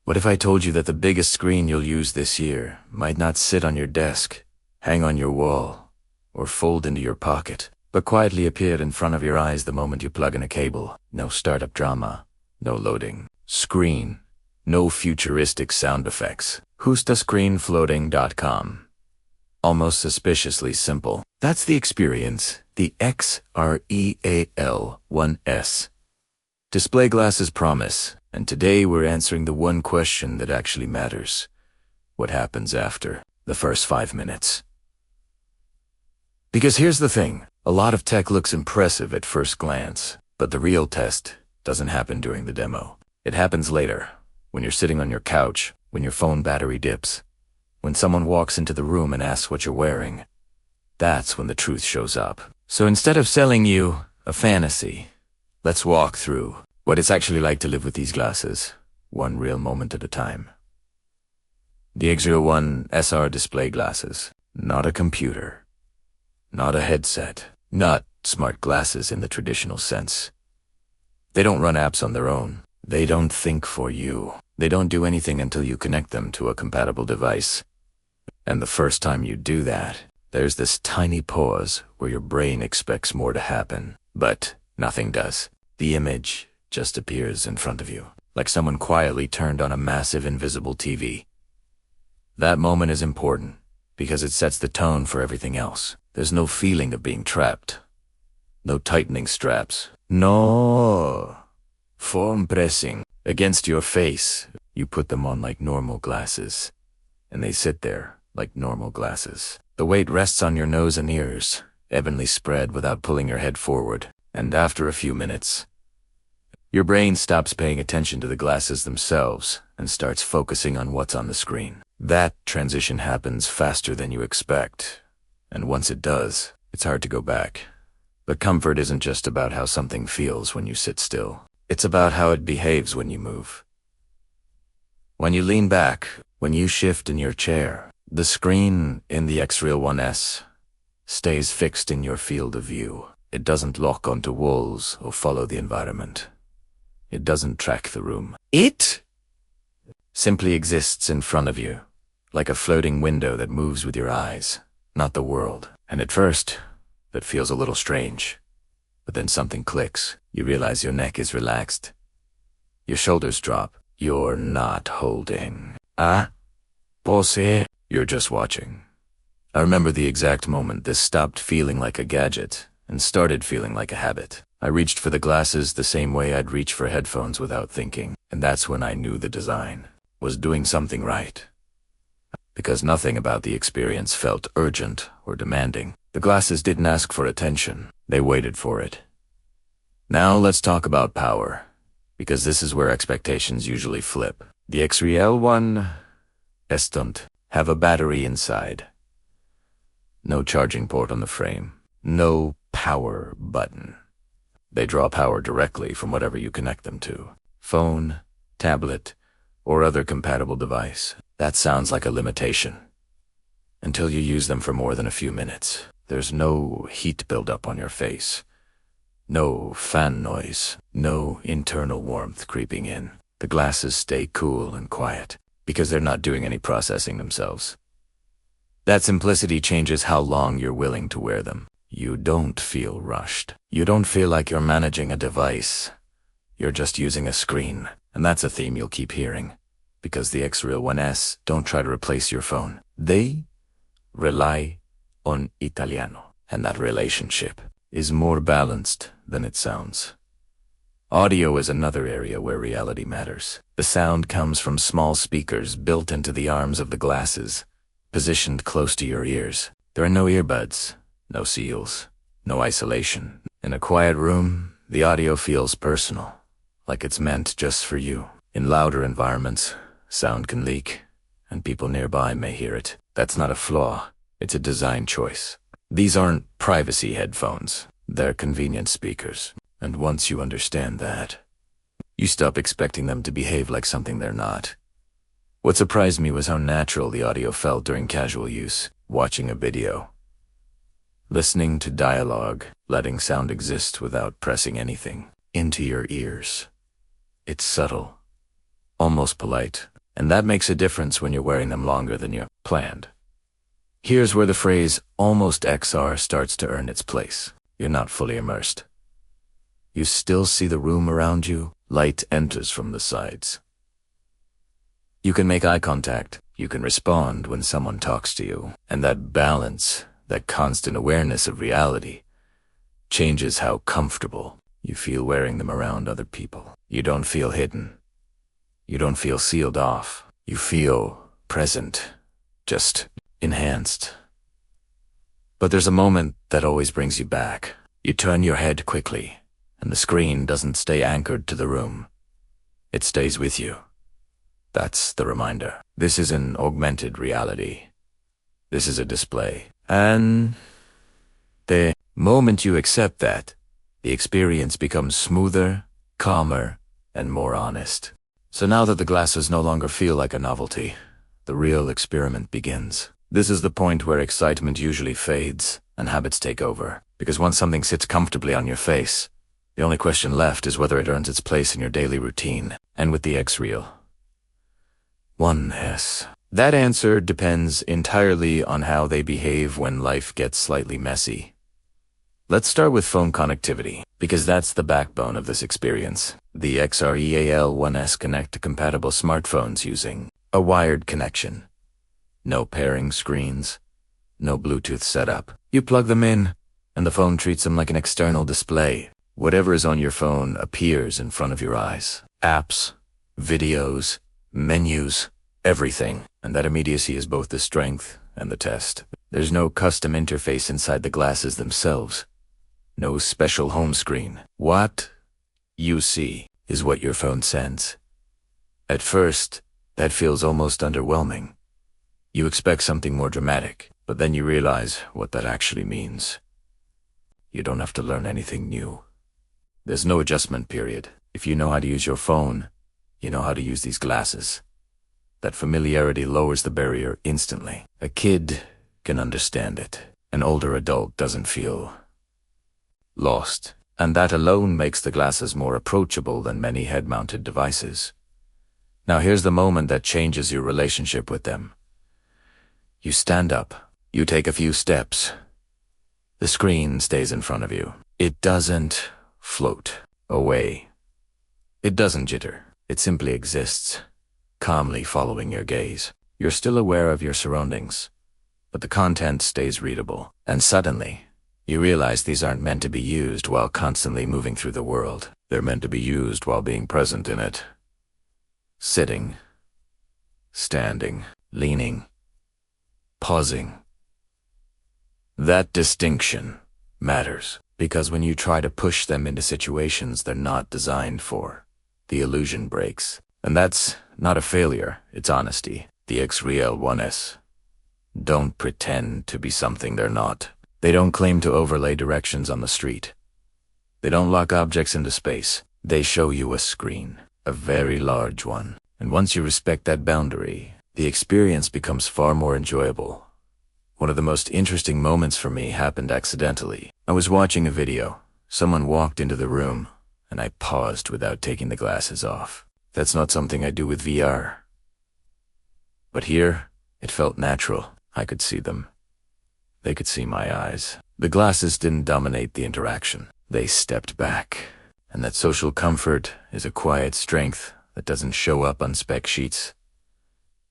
What if I told you that the biggest screen you'll use this year might not sit on your desk, hang on your wall, or fold into your pocket, but quietly appear in front of your eyes the moment you plug in a cable? No startup drama, no loading screen, no futuristic sound effects. Who's-the-screen-floating.com. Almost suspiciously simple. That's the experience, the XREAL1S. Display glasses promise, and today we're answering the one question that actually matters. What happens after the first 5 minutes? Because here's the thing, a lot of tech looks impressive at first glance, but the real test doesn't happen during the demo. It happens later, when you're sitting on your couch, when your phone battery dips, when someone walks into the room and asks what you're wearing. That's when the truth shows up. So instead of selling you a fantasy, let's walk through what it's actually like to live with these glasses, one real moment at a time. The X-Real One SR display glasses, not a computer, not a headset, not smart glasses in the traditional sense. They don't run apps on their own. They don't think for you. They don't do anything until you connect them to a compatible device. And the first time you do that, there's this tiny pause where your brain expects more to happen, but nothing does. The image just appears in front of you, like someone quietly turned on a massive invisible TV. That moment is important because it sets the tone for everything else. There's no feeling of being trapped. No tightening straps. No form pressing against your face. You put them on like normal glasses, and they sit there like normal glasses. The weight rests on your nose and ears, evenly spread without pulling your head forward. And after a few minutes, your brain stops paying attention to the glasses themselves and starts focusing on what's on the screen. That transition happens faster than you expect, and once it does, it's hard to go back. But comfort isn't just about how something feels when you sit still. It's about how it behaves when you move. When you lean back, when you shift in your chair, the screen in the X-Real One S stays fixed in your field of view. It doesn't lock onto walls or follow the environment. It doesn't track the room. It simply exists in front of you, like a floating window that moves with your eyes, not the world. And at first, that feels a little strange. But then something clicks. You realize your neck is relaxed. Your shoulders drop. You're not holding. Pose. You're just watching. I remember the exact moment this stopped feeling like a gadget and started feeling like a habit. I reached for the glasses the same way I'd reach for headphones without thinking. And that's when I knew the design was doing something right. Because nothing about the experience felt urgent or demanding. The glasses didn't ask for attention. They waited for it. Now let's talk about power, because this is where expectations usually flip. The X-Real One S don't have a battery inside. No charging port on the frame. No power button. They draw power directly from whatever you connect them to. Phone, tablet, or other compatible device. That sounds like a limitation. Until you use them for more than a few minutes. There's no heat buildup on your face. No fan noise. No internal warmth creeping in. The glasses stay cool and quiet because they're not doing any processing themselves. That simplicity changes how long you're willing to wear them. You don't feel rushed. You don't feel like you're managing a device. You're just using a screen. And that's a theme you'll keep hearing. Because the X-Real One S don't try to replace your phone. They rely on Italiano. And that relationship is more balanced than it sounds. Audio is another area where reality matters. The sound comes from small speakers built into the arms of the glasses, positioned close to your ears. There are no earbuds, no seals, no isolation. In a quiet room, the audio feels personal, like it's meant just for you. In louder environments, sound can leak, and people nearby may hear it. That's not a flaw, it's a design choice. These aren't privacy headphones, they're convenience speakers. And once you understand that, you stop expecting them to behave like something they're not. What surprised me was how natural the audio felt during casual use, watching a video, listening to dialogue, letting sound exist without pressing anything into your ears. It's subtle, almost polite, And that makes a difference when you're wearing them longer than you planned. Here's where the phrase almost XR starts to earn its place. You're not fully immersed. You still see the room around you. Light enters from the sides. You can make eye contact. You can respond when someone talks to you. And that balance, that constant awareness of reality, changes how comfortable you feel wearing them around other people. You don't feel hidden. You don't feel sealed off. You feel present, just enhanced. But there's a moment that always brings you back. You turn your head quickly, and the screen doesn't stay anchored to the room. It stays with you. That's the reminder. This is an augmented reality. This is a display. And the moment you accept that, the experience becomes smoother, calmer, and more honest. So now that the glasses no longer feel like a novelty, the real experiment begins. This is the point where excitement usually fades and habits take over. Because once something sits comfortably on your face, the only question left is whether it earns its place in your daily routine. And with the X-Real 1S, that answer depends entirely on how they behave when life gets slightly messy. Let's start with phone connectivity, because that's the backbone of this experience. The X-Real1S connect to compatible smartphones using a wired connection. No pairing screens, no Bluetooth setup. You plug them in, and the phone treats them like an external display. Whatever is on your phone appears in front of your eyes. Apps, videos, menus, everything. And that immediacy is both the strength and the test. There's no custom interface inside the glasses themselves. No special home screen. What you see is what your phone sends. At first, that feels almost underwhelming. You expect something more dramatic, but then you realize what that actually means. You don't have to learn anything new. There's no adjustment period. If you know how to use your phone, you know how to use these glasses. That familiarity lowers the barrier instantly. A kid can understand it. An older adult doesn't feel lost. And that alone makes the glasses more approachable than many head-mounted devices. Now here's the moment that changes your relationship with them. You stand up. You take a few steps. The screen stays in front of you. It doesn't float away. It doesn't jitter. It simply exists, calmly following your gaze. You're still aware of your surroundings, but the content stays readable. And suddenly, you realize these aren't meant to be used while constantly moving through the world. They're meant to be used while being present in it. Sitting, standing, leaning, pausing. That distinction matters, because when you try to push them into situations they're not designed for, the illusion breaks. And that's not a failure, it's honesty. The X-Real1S don't pretend to be something they're not. They don't claim to overlay directions on the street. They don't lock objects into space. They show you a screen, a very large one. And once you respect that boundary, the experience becomes far more enjoyable. One of the most interesting moments for me happened accidentally. I was watching a video. Someone walked into the room, and I paused without taking the glasses off. That's not something I do with VR. But here, it felt natural. I could see them. They could see my eyes. The glasses didn't dominate the interaction. They stepped back. And that social comfort is a quiet strength that doesn't show up on spec sheets.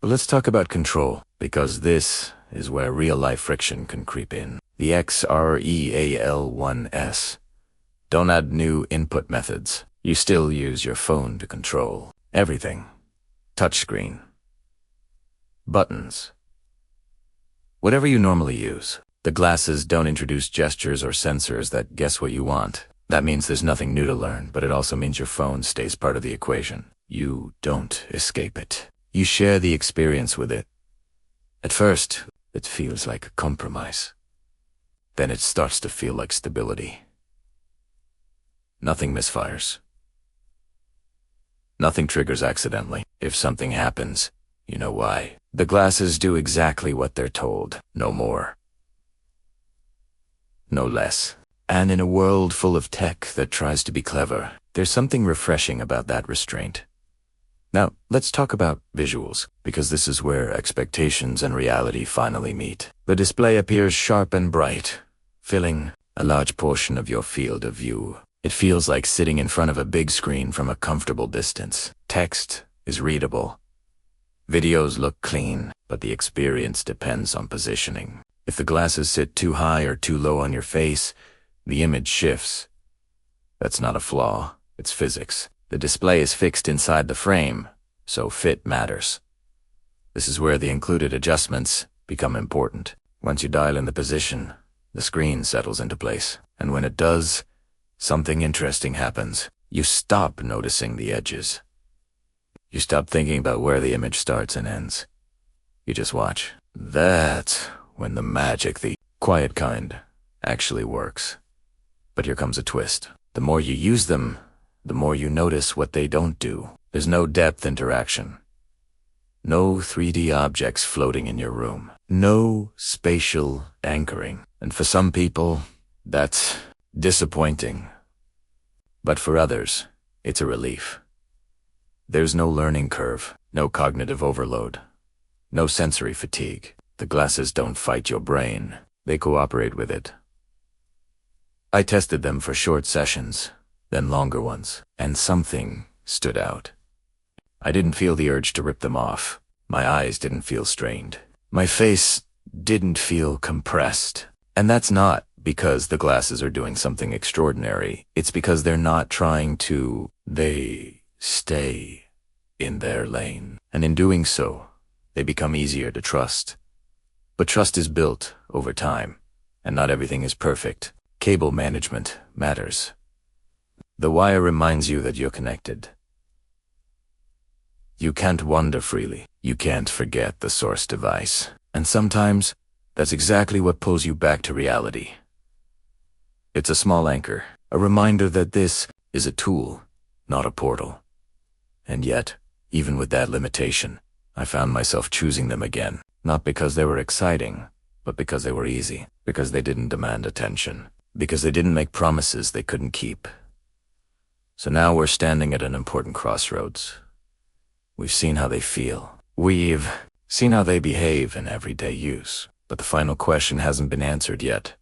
But let's talk about control, because this is where real-life friction can creep in. The X-Real1S don't add new input methods. You still use your phone to control everything. Touchscreen, buttons, whatever you normally use. The glasses don't introduce gestures or sensors that guess what you want. That means there's nothing new to learn, but it also means your phone stays part of the equation. You don't escape it. You share the experience with it. At first, it feels like a compromise. Then it starts to feel like stability. Nothing misfires. Nothing triggers accidentally. If something happens, you know why. The glasses do exactly what they're told. No more. No less. And in a world full of tech that tries to be clever, there's something refreshing about that restraint. Now, let's talk about visuals, because this is where expectations and reality finally meet. The display appears sharp and bright, filling a large portion of your field of view. It feels like sitting in front of a big screen from a comfortable distance. Text is readable. Videos look clean, but the experience depends on positioning. If the glasses sit too high or too low on your face, the image shifts. That's not a flaw, it's physics. The display is fixed inside the frame, so fit matters. This is where the included adjustments become important. Once you dial in the position, the screen settles into place. And when it does, something interesting happens. You stop noticing the edges. You stop thinking about where the image starts and ends. You just watch. That's when the magic, the quiet kind, actually works. But here comes a twist. The more you use them, the more you notice what they don't do. There's no depth interaction. No 3D objects floating in your room. No spatial anchoring. And for some people, that's disappointing. But for others, it's a relief. There's no learning curve, no cognitive overload, no sensory fatigue. The glasses don't fight your brain. They cooperate with it. I tested them for short sessions, then longer ones, and something stood out. I didn't feel the urge to rip them off. My eyes didn't feel strained. My face didn't feel compressed. And that's not because the glasses are doing something extraordinary. It's because they're not trying to. They stay in their lane. And in doing so, they become easier to trust. But trust is built over time, and not everything is perfect. Cable management matters. The wire reminds you that you're connected. You can't wander freely. You can't forget the source device. And sometimes, that's exactly what pulls you back to reality. It's a small anchor, a reminder that this is a tool, not a portal. And yet, even with that limitation, I found myself choosing them again. Not because they were exciting, but because they were easy. Because they didn't demand attention. Because they didn't make promises they couldn't keep. So now we're standing at an important crossroads. We've seen how they feel. We've seen how they behave in everyday use. But the final question hasn't been answered yet.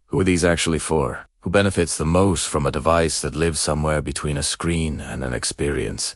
Who are these actually for? Who benefits the most from a device that lives somewhere between a screen and an experience?